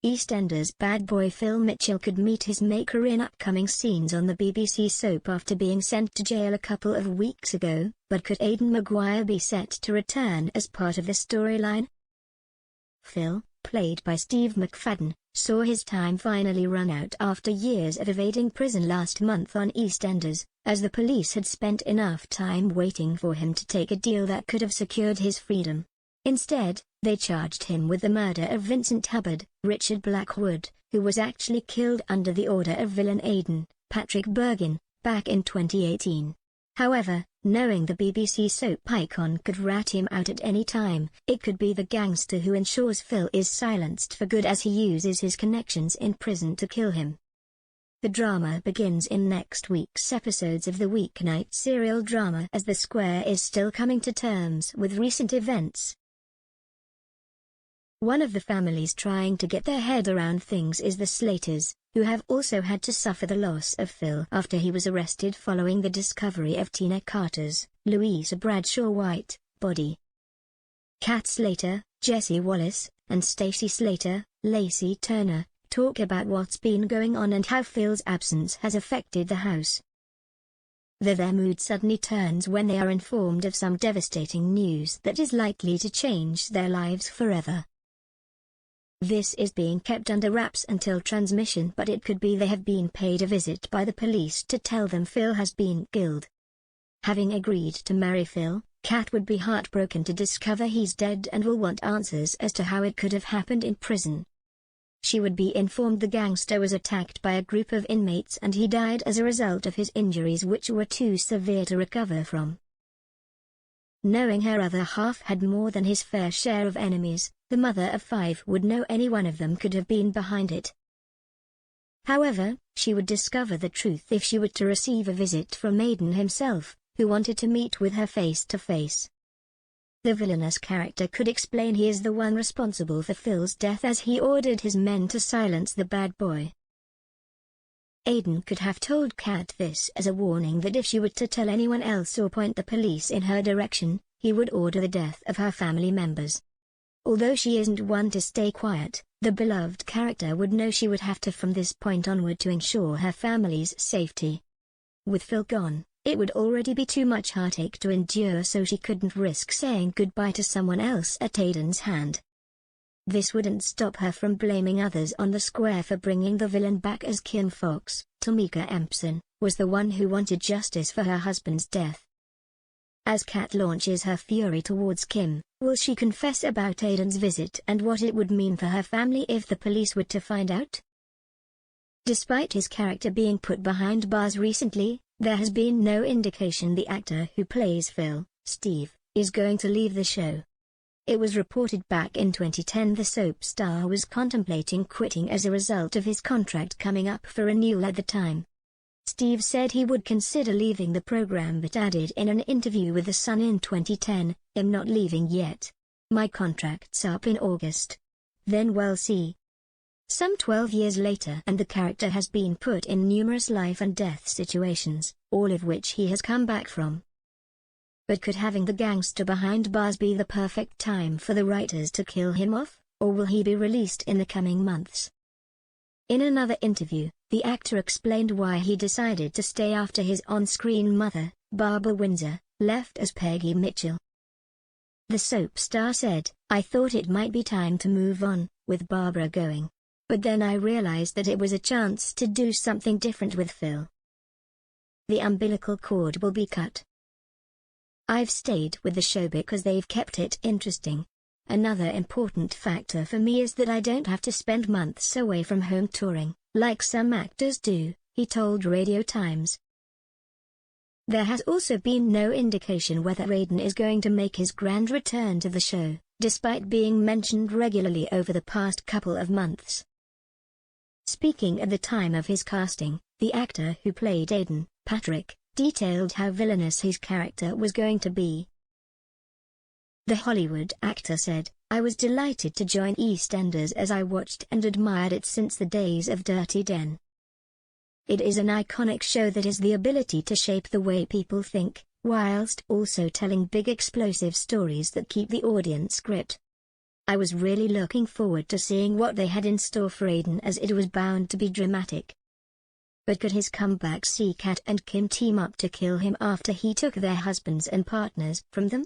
EastEnders bad boy Phil Mitchell could meet his maker in upcoming scenes on the BBC soap after being sent to jail a couple of weeks ago, but could Aidan Maguire be set to return as part of the storyline? Phil, played by Steve McFadden, saw his time finally run out after years of evading prison last month on EastEnders, as the police had spent enough time waiting for him to take a deal that could have secured his freedom. Instead, they charged him with the murder of Vincent Hubbard, Richard Blackwood, who was actually killed under the order of villain Aidan, Patrick Bergin, back in 2018. However, knowing the BBC soap icon could rat him out at any time, it could be the gangster who ensures Phil is silenced for good as he uses his connections in prison to kill him. The drama begins in next week's episodes of the weeknight serial drama as the Square is still coming to terms with recent events. One of the families trying to get their head around things is the Slaters, who have also had to suffer the loss of Phil after he was arrested following the discovery of Tina Carter's, Louisa Bradshaw White, body. Kat Slater, Jesse Wallace, and Stacey Slater, Lacey Turner, talk about what's been going on and how Phil's absence has affected the house. Their mood suddenly turns when they are informed of some devastating news that is likely to change their lives forever. This is being kept under wraps until transmission, but it could be they have been paid a visit by the police to tell them Phil has been killed. Having agreed to marry Phil, Kat would be heartbroken to discover he's dead and will want answers as to how it could have happened in prison. She would be informed the gangster was attacked by a group of inmates and he died as a result of his injuries, which were too severe to recover from. Knowing her other half had more than his fair share of enemies, the mother of 5 would know any one of them could have been behind it. However, she would discover the truth if she were to receive a visit from Aidan himself, who wanted to meet with her face to face. The villainous character could explain he is the one responsible for Phil's death as he ordered his men to silence the bad boy. Aidan could have told Kat this as a warning that if she were to tell anyone else or point the police in her direction, he would order the death of her family members. Although she isn't one to stay quiet, the beloved character would know she would have to from this point onward to ensure her family's safety. With Phil gone, it would already be too much heartache to endure, so she couldn't risk saying goodbye to someone else at Aidan's hand. This wouldn't stop her from blaming others on the Square for bringing the villain back, as Kim Fox, Tamika Empson, was the one who wanted justice for her husband's death. As Kat launches her fury towards Kim, will she confess about Aidan's visit and what it would mean for her family if the police were to find out? Despite his character being put behind bars recently, there has been no indication the actor who plays Phil, Steve, is going to leave the show. It was reported back in 2010 the soap star was contemplating quitting as a result of his contract coming up for renewal at the time. Steve said he would consider leaving the program but added in an interview with The Sun in 2010, "I'm not leaving yet. My contract's up in August. Then we'll see." Some 12 years later, and the character has been put in numerous life and death situations, all of which he has come back from. But could having the gangster behind bars be the perfect time for the writers to kill him off, or will he be released in the coming months? In another interview, the actor explained why he decided to stay after his on-screen mother, Barbara Windsor, left as Peggy Mitchell. The soap star said, "I thought it might be time to move on, with Barbara going. But then I realized that it was a chance to do something different with Phil. The umbilical cord will be cut. I've stayed with the show because they've kept it interesting. Another important factor for me is that I don't have to spend months away from home touring, like some actors do," he told Radio Times. There has also been no indication whether Aidan is going to make his grand return to the show, despite being mentioned regularly over the past couple of months. Speaking at the time of his casting, the actor who played Aidan, Patrick, detailed how villainous his character was going to be. The Hollywood actor said, "I was delighted to join EastEnders as I watched and admired it since the days of Dirty Den. It is an iconic show that has the ability to shape the way people think, whilst also telling big explosive stories that keep the audience gripped. I was really looking forward to seeing what they had in store for Aidan, as it was bound to be dramatic. But could his comeback see Kat and Kim team up to kill him after he took their husbands and partners from them?